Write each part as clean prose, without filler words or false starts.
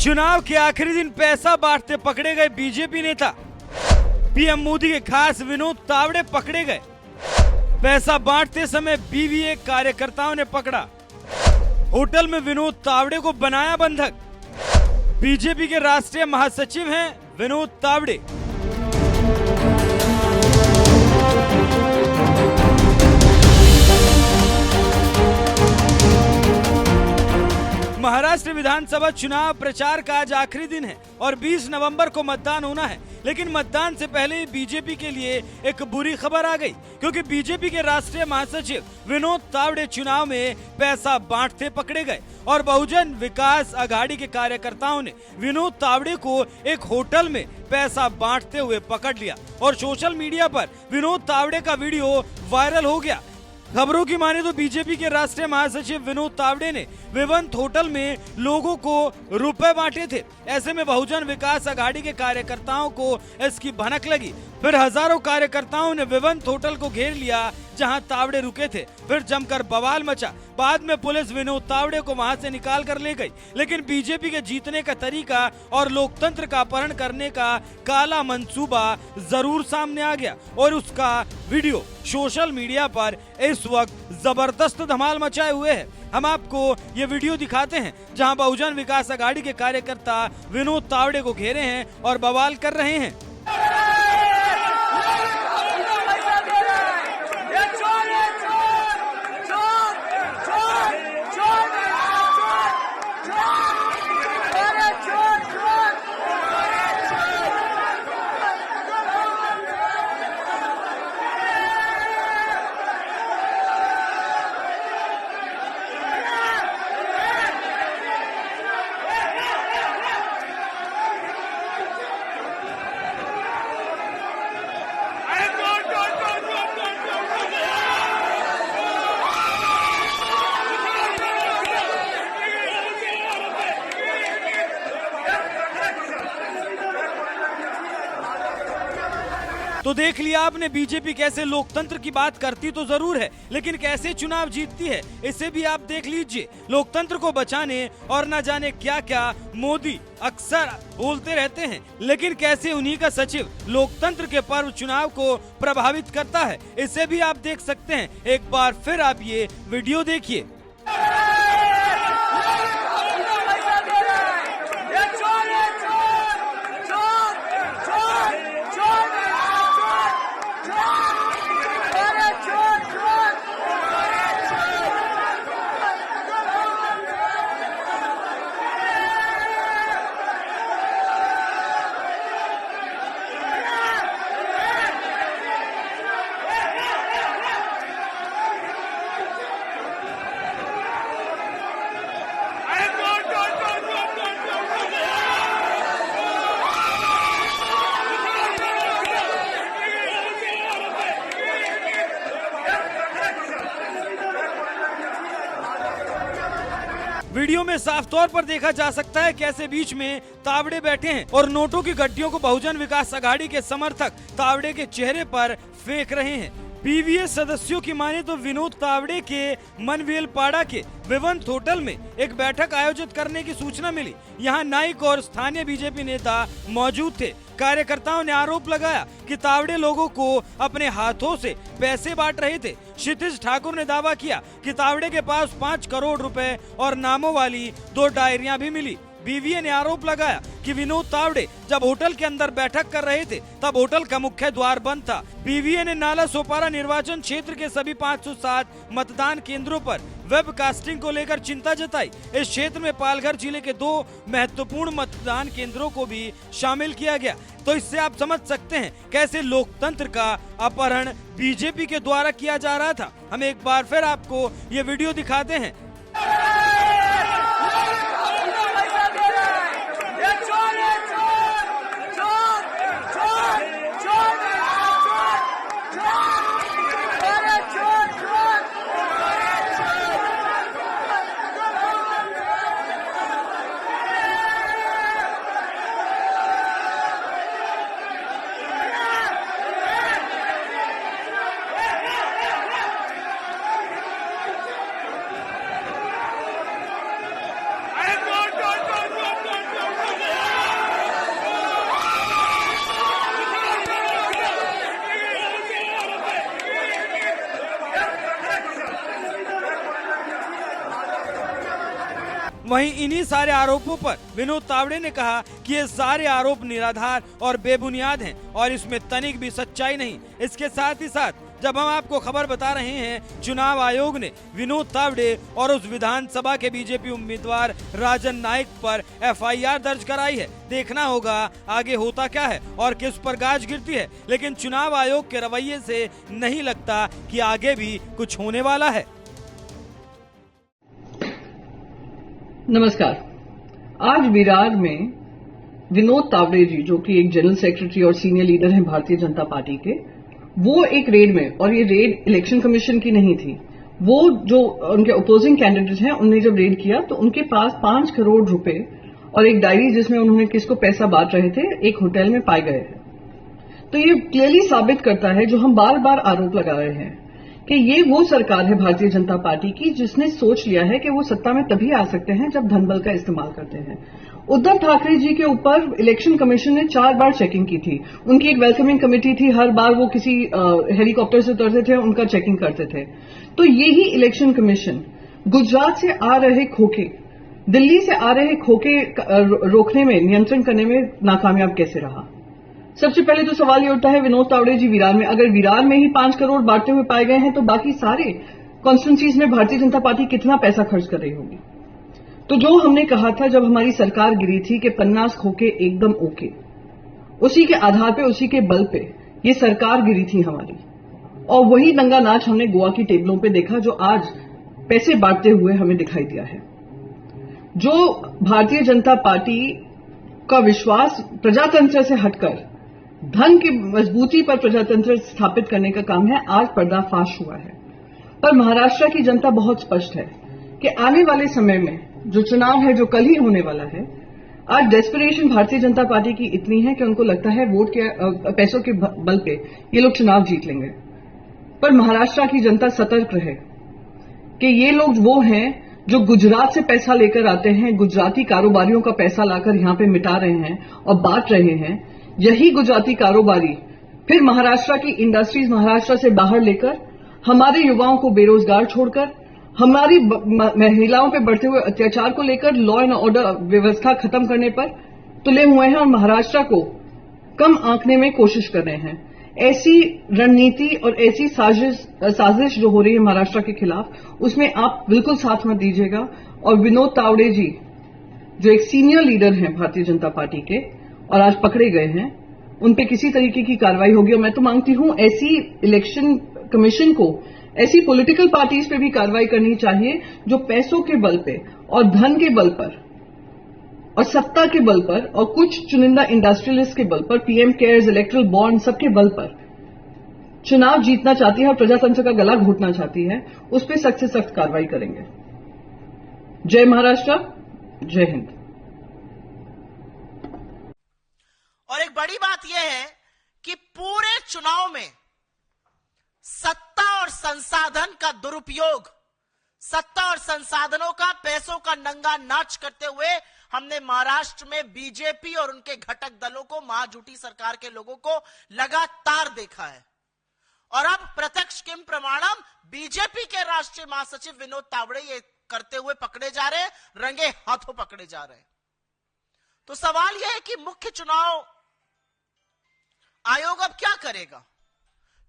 चुनाव के आखिरी दिन पैसा बांटते पकड़े गए बीजेपी नेता। पीएम मोदी के खास विनोद तावड़े पकड़े गए। पैसा बांटते समय बीवीए कार्यकर्ताओं ने पकड़ा। होटल में विनोद तावड़े को बनाया बंधक। बीजेपी के राष्ट्रीय महासचिव हैं विनोद तावड़े। महाराष्ट्र विधानसभा चुनाव प्रचार का आज आखिरी दिन है और 20 नवंबर को मतदान होना है। लेकिन मतदान से पहले ही बीजेपी के लिए एक बुरी खबर आ गई, क्योंकि बीजेपी के राष्ट्रीय महासचिव विनोद तावड़े चुनाव में पैसा बांटते पकड़े गए और बहुजन विकास आघाड़ी के कार्यकर्ताओं ने विनोद तावड़े को एक होटल में पैसा बांटते हुए पकड़ लिया और सोशल मीडिया पर विनोद तावड़े का वीडियो वायरल हो गया। खबरों की माने तो बीजेपी के राष्ट्रीय महासचिव विनोद तावड़े ने विवंत होटल में लोगों को रुपए बांटे थे। ऐसे में बहुजन विकास आघाड़ी के कार्यकर्ताओं को इसकी भनक लगी। फिर हजारों कार्यकर्ताओं ने विवंत होटल को घेर लिया जहां तावड़े रुके थे। फिर जमकर बवाल मचा। बाद में पुलिस विनोद तावड़े को वहां से निकाल कर ले गई। लेकिन बीजेपी के जीतने का तरीका और लोकतंत्र का अपहरण करने का काला मंसूबा जरूर सामने आ गया और उसका वीडियो सोशल मीडिया पर इस वक्त जबरदस्त धमाल मचाए हुए है। हम आपको ये वीडियो दिखाते हैं जहां बहुजन विकास आघाड़ी के कार्यकर्ता विनोद तावड़े को घेरे हैं और बवाल कर रहे हैं। तो देख लिया आपने बीजेपी कैसे लोकतंत्र की बात करती तो जरूर है, लेकिन कैसे चुनाव जीतती है इसे भी आप देख लीजिए। लोकतंत्र को बचाने और न जाने क्या क्या मोदी अक्सर बोलते रहते हैं, लेकिन कैसे उन्हीं का सचिव लोकतंत्र के पर्व चुनाव को प्रभावित करता है इसे भी आप देख सकते हैं। एक बार फिर आप ये वीडियो देखिए। वीडियो में साफ तौर पर देखा जा सकता है कैसे बीच में तावड़े बैठे हैं और नोटों की गड्डियों को बहुजन विकास आघाड़ी के समर्थक तावड़े के चेहरे पर फेंक रहे हैं। बीवीए सदस्यों की माने तो विनोद तावड़े के मनवेलपाड़ा के विवंत होटल में एक बैठक आयोजित करने की सूचना मिली। यहां नाइक और स्थानीय बीजेपी नेता मौजूद थे। कार्यकर्ताओं ने आरोप लगाया कि तावड़े लोगों को अपने हाथों से पैसे बांट रहे थे। क्षितिज ठाकुर ने दावा किया कि तावड़े के पास 5 करोड़ रुपए और नामों वाली 2 डायरियां भी मिली। बीवीए ने आरोप लगाया कि विनोद तावड़े जब होटल के अंदर बैठक कर रहे थे तब होटल का मुख्य द्वार बंद था। बीवीए ने नाला सोपारा निर्वाचन क्षेत्र के सभी 507 मतदान केंद्रों पर वेब कास्टिंग को लेकर चिंता जताई। इस क्षेत्र में पालघर जिले के 2 महत्वपूर्ण मतदान केंद्रों को भी शामिल किया गया। तो इससे आप समझ सकते हैं कैसे लोकतंत्र का अपहरण बीजेपी के द्वारा किया जा रहा था। हम एक बार फिर आपको ये वीडियो दिखाते हैं। वहीं इन्हीं सारे आरोपों पर विनोद तावड़े ने कहा कि ये सारे आरोप निराधार और बेबुनियाद हैं और इसमें तनिक भी सच्चाई नहीं। इसके साथ ही साथ जब हम आपको खबर बता रहे हैं चुनाव आयोग ने विनोद तावड़े और उस विधानसभा के बीजेपी उम्मीदवार राजन नाइक पर एफआईआर दर्ज कराई है, देखना होगा आगे होता क्या है और किस पर गाज गिरती है। लेकिन चुनाव आयोग के रवैये से नहीं लगता कि आगे भी कुछ होने वाला है। नमस्कार। आज विरार में विनोद तावड़े जी, जो कि एक जनरल सेक्रेटरी और सीनियर लीडर हैं भारतीय जनता पार्टी के, वो एक रेड में, और ये रेड इलेक्शन कमीशन की नहीं थी, वो जो उनके अपोजिंग कैंडिडेट हैं उन्होंने जब रेड किया तो उनके पास 5 करोड़ रुपए और एक डायरी जिसमें उन्होंने किसको पैसा बांट रहे थे, एक होटल में पाए गए हैं। तो ये क्लियरली साबित करता है जो हम बार बार आरोप लगा रहे हैं कि ये वो सरकार है भारतीय जनता पार्टी की जिसने सोच लिया है कि वो सत्ता में तभी आ सकते हैं जब धन बल का इस्तेमाल करते हैं। उद्धव ठाकरे जी के ऊपर इलेक्शन कमीशन ने 4 बार चेकिंग की थी। उनकी एक वेलकमिंग कमेटी थी, हर बार वो किसी हेलीकॉप्टर से उतरते थे, उनका चेकिंग करते थे। तो यही इलेक्शन कमीशन गुजरात से आ रहे खोखे, दिल्ली से आ रहे खोखे रोकने में, नियंत्रण करने में नाकामयाब कैसे रहा? सबसे पहले तो सवाल ये उठता है विनोद तावड़े जी विरार में, अगर विरार में ही 5 करोड़ बांटते हुए पाए गए हैं तो बाकी सारे कॉन्स्टिट्यूंसीज में भारतीय जनता पार्टी कितना पैसा खर्च कर रही होगी? तो जो हमने कहा था जब हमारी सरकार गिरी थी कि 50 खोखे एकदम ओके, उसी के आधार पे, उसी के बल पे ये सरकार गिरी थी हमारी, और वही दंगा नाच हमने गोवा की टेबलों पे देखा जो आज पैसे बांटते हुए हमें दिखाई दिया है। जो भारतीय जनता पार्टी का विश्वास प्रजातंत्र से हटकर धन की मजबूती पर प्रजातंत्र स्थापित करने का काम है, आज पर्दाफाश हुआ है। पर महाराष्ट्र की जनता बहुत स्पष्ट है कि आने वाले समय में जो चुनाव है, जो कल ही होने वाला है, आज डेस्परेशन भारतीय जनता पार्टी की इतनी है कि उनको लगता है वोट के पैसों के बल पे ये लोग चुनाव जीत लेंगे। पर महाराष्ट्र की जनता सतर्क रहे कि ये लोग वो हैं जो गुजरात से पैसा लेकर आते हैं, गुजराती कारोबारियों का पैसा लाकर यहां पे मिटा रहे हैं और बांट रहे हैं। यही गुजराती कारोबारी फिर महाराष्ट्र की इंडस्ट्रीज महाराष्ट्र से बाहर लेकर हमारे युवाओं को बेरोजगार छोड़कर, हमारी महिलाओं पे बढ़ते हुए अत्याचार को लेकर लॉ एंड ऑर्डर व्यवस्था खत्म करने पर तुले हुए हैं और महाराष्ट्र को कम आंकने में कोशिश कर रहे हैं। ऐसी रणनीति और ऐसी साजिश जो हो रही है महाराष्ट्र के खिलाफ, उसमें आप बिल्कुल साथ मत दीजिएगा। और विनोद तावड़े जी जो एक सीनियर लीडर हैं भारतीय जनता पार्टी के और आज पकड़े गए हैं, उन पे किसी तरीके की कार्रवाई होगी। और मैं तो मांगती हूं ऐसी इलेक्शन कमीशन को, ऐसी पॉलिटिकल पार्टीज पे भी कार्रवाई करनी चाहिए जो पैसों के बल पे और धन के बल पर और सत्ता के बल पर और कुछ चुनिंदा इंडस्ट्रियलिस्ट के बल पर, पीएम केयर्स, इलेक्ट्रल बॉन्ड, सबके बल पर चुनाव जीतना चाहती है और प्रजातंत्र का गला घोटना चाहती है, उस पर सख्त से सख्त कार्रवाई करेंगे। जय महाराष्ट्र, जय हिंद। और एक बड़ी बात यह है कि पूरे चुनाव में सत्ता और संसाधन का दुरुपयोग, सत्ता और संसाधनों का, पैसों का नंगा नाच करते हुए हमने महाराष्ट्र में बीजेपी और उनके घटक दलों को, महाजूटी सरकार के लोगों को लगातार देखा है। और अब प्रत्यक्ष किम प्रमाणम बीजेपी के राष्ट्रीय महासचिव विनोद तावड़े ये करते हुए पकड़े जा रहे हैं, रंगे हाथों पकड़े जा रहे हैं। तो सवाल यह है कि मुख्य चुनाव आयोग अब क्या करेगा?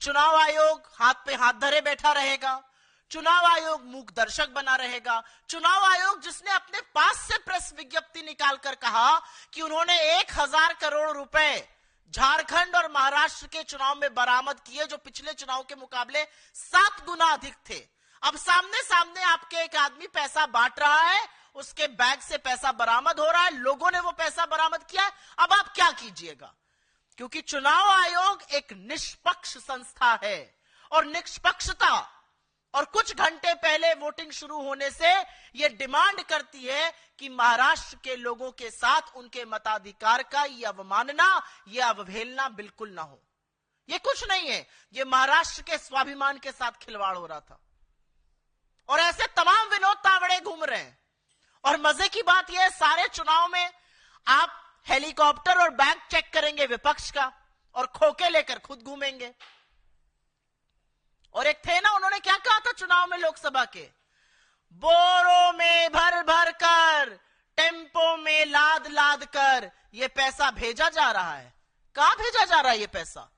चुनाव आयोग हाथ पे हाथ धरे बैठा रहेगा? चुनाव आयोग मूक दर्शक बना रहेगा? चुनाव आयोग जिसने अपने पास से प्रेस विज्ञप्ति निकालकर कहा कि उन्होंने 1000 करोड़ रुपए झारखंड और महाराष्ट्र के चुनाव में बरामद किए, जो पिछले चुनाव के मुकाबले 7 गुना अधिक थे। अब सामने सामने आपके एक आदमी पैसा बांट रहा है, उसके बैग से पैसा बरामद हो रहा है, लोगों ने वो पैसा बरामद किया है। अब आप क्या कीजिएगा? क्योंकि चुनाव आयोग एक निष्पक्ष संस्था है और निष्पक्षता और कुछ घंटे पहले वोटिंग शुरू होने से यह डिमांड करती है कि महाराष्ट्र के लोगों के साथ उनके मताधिकार का यह अवमानना, यह अवहेलना बिल्कुल ना हो। यह कुछ नहीं है, यह महाराष्ट्र के स्वाभिमान के साथ खिलवाड़ हो रहा था। और ऐसे तमाम विनोद तावड़े घूम रहे हैं। और मजे की बात यह है, सारे चुनाव में आप हेलीकॉप्टर और बैंक चेक करेंगे विपक्ष का और खोखे लेकर खुद घूमेंगे। और एक थे ना, उन्होंने क्या कहा था चुनाव में लोकसभा के, बोरों में भर भर कर, टेम्पो में लाद लाद कर ये पैसा भेजा जा रहा है। कहां भेजा जा रहा है ये पैसा?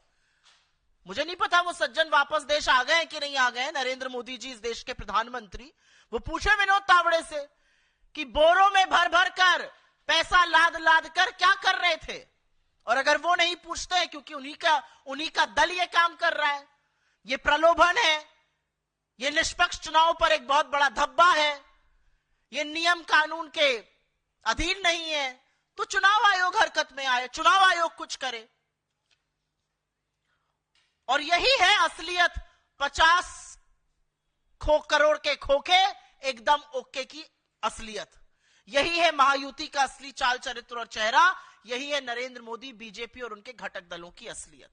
मुझे नहीं पता वो सज्जन वापस देश आ गए कि नहीं आ गए। नरेंद्र मोदी जी इस देश के प्रधानमंत्री, वो पूछे विनोद तावड़े से कि बोरों में भर भर कर पैसा लाद लाद कर क्या कर रहे थे। और अगर वो नहीं पूछते हैं, क्योंकि उन्हीं का दल ये काम कर रहा है, ये प्रलोभन है, ये निष्पक्ष चुनाव पर एक बहुत बड़ा धब्बा है, ये नियम कानून के अधीन नहीं है, तो चुनाव आयोग हरकत में आए, चुनाव आयोग कुछ करे। और यही है असलियत 50 करोड़ के खोखे एकदम ओके की असलियत। यही है महायुति का असली चाल चरित्र और चेहरा। यही है नरेंद्र मोदी, बीजेपी और उनके घटक दलों की असलियत।